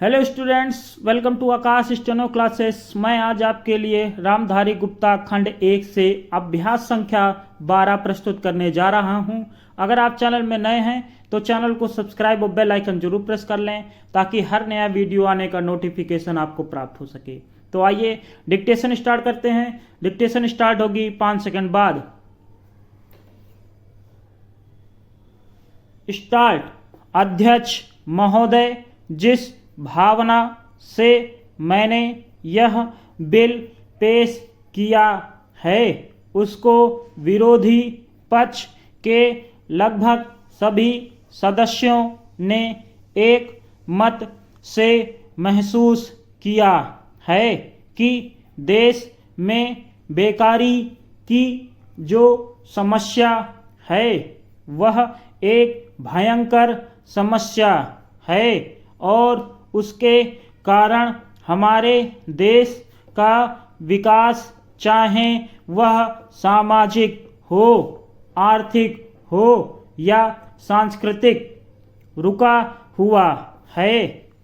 Hello students, welcome to Aakash steno classes. मैं आज आपके लिए रामधारी गुप्ता खंड 1 से अभ्यास संख्या 12 प्रस्तुत करने जा रहा हूं। अगर आप चैनल में नए हैं तो चैनल को सब्सक्राइब और बेल आइकन जरूर प्रेस कर लें ताकि हर नया वीडियो आने का नोटिफिकेशन आपको प्राप्त हो सके। तो आइए डिक्टेशन स्टार्ट करते हैं। डिक्टेशन स्टार्ट होगी 5 सेकंड बाद। स्टार्ट। अध्यक्ष महोदय, जिस भावना से मैंने यह बिल पेश किया है उसको विरोधी पक्ष के लगभग सभी सदस्यों ने एक मत से महसूस किया है कि देश में बेकारी की जो समस्या है वह एक भयंकर समस्या है और उसके कारण हमारे देश का विकास, चाहे वह सामाजिक हो, आर्थिक हो या सांस्कृतिक, रुका हुआ है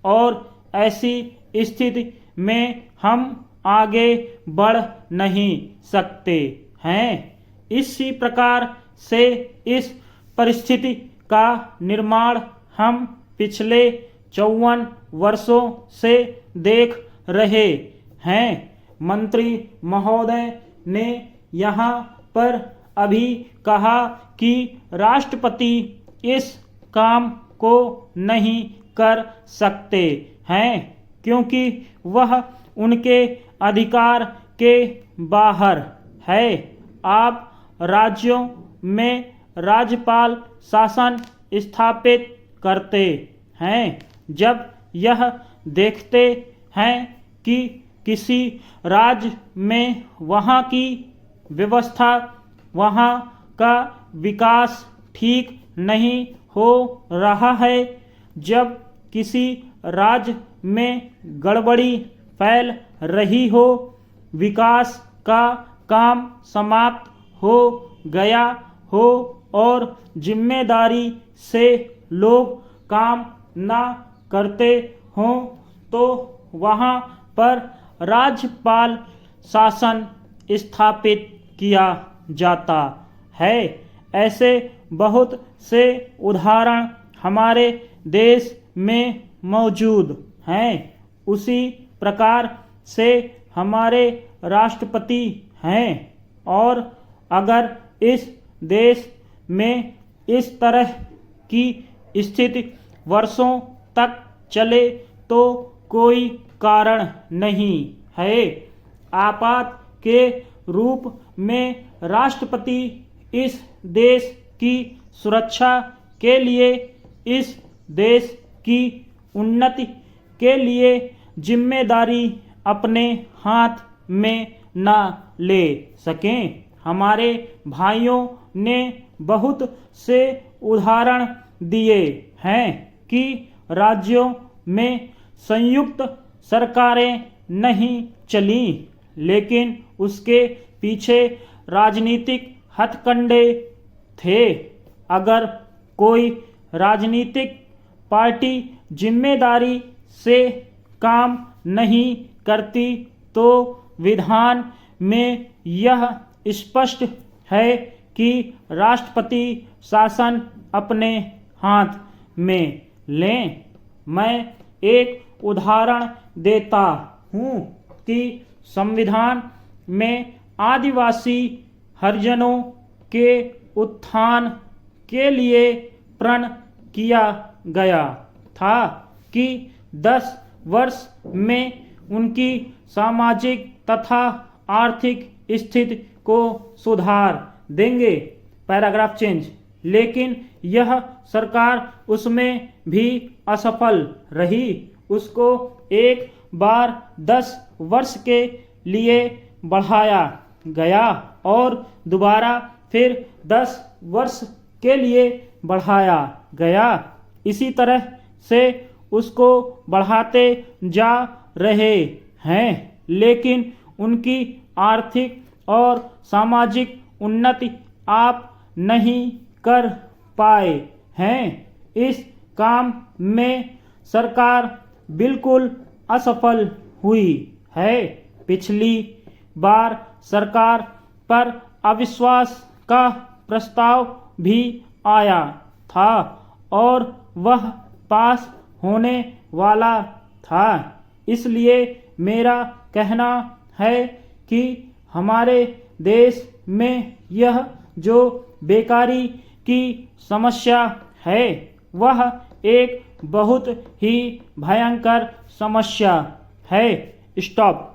और ऐसी स्थिति में हम आगे बढ़ नहीं सकते हैं। इसी प्रकार से इस परिस्थिति का निर्माण हम पिछले 54 वर्षों से देख रहे हैं। मंत्री महोदय ने यहाँ पर अभी कहा कि राष्ट्रपति इस काम को नहीं कर सकते हैं क्योंकि वह उनके अधिकार के बाहर है। आप राज्यों में राज्यपाल शासन स्थापित करते हैं। जब यह देखते हैं कि किसी राज्य में वहाँ की व्यवस्था, वहाँ का विकास ठीक नहीं हो रहा है, जब किसी राज्य में गड़बड़ी फैल रही हो, विकास का काम समाप्त हो गया हो और जिम्मेदारी से लोग काम ना करते हों तो वहाँ पर राज्यपाल शासन स्थापित किया जाता है। ऐसे बहुत से उदाहरण हमारे देश में मौजूद हैं। उसी प्रकार से हमारे राष्ट्रपति हैं और अगर इस देश में इस तरह की स्थिति वर्षों तक चले तो कोई कारण नहीं है। आपात के रूप में राष्ट्रपति इस देश की सुरक्षा के लिए, इस देश की उन्नति के लिए जिम्मेदारी अपने हाथ में न ले सकें। हमारे भाइयों ने बहुत से उदाहरण दिए हैं कि राज्यों में संयुक्त सरकारें नहीं चली, लेकिन उसके पीछे राजनीतिक हथकंडे थे। अगर कोई राजनीतिक पार्टी जिम्मेदारी से काम नहीं करती तो विधान में यह स्पष्ट है कि राष्ट्रपति शासन अपने हाथ में लें। मैं एक उदाहरण देता हूँ कि संविधान में आदिवासी हरिजनों के उत्थान के लिए प्रण किया गया था कि 10 वर्ष में उनकी सामाजिक तथा आर्थिक स्थिति को सुधार देंगे। Paragraph change. लेकिन यह सरकार उसमें भी असफल रही। उसको एक बार 10 वर्ष के लिए बढ़ाया गया और दोबारा फिर 10 वर्ष के लिए बढ़ाया गया। इसी तरह से उसको बढ़ाते जा रहे हैं, लेकिन उनकी आर्थिक और सामाजिक उन्नति आप नहीं कर पाए हैं। इस काम में सरकार बिल्कुल असफल हुई है। पिछली बार सरकार पर अविश्वास का प्रस्ताव भी आया था और वह पास होने वाला था। इसलिए मेरा कहना है कि हमारे देश में यह जो बेकारी की समस्या है वह एक बहुत ही भयंकर समस्या है। स्टॉप।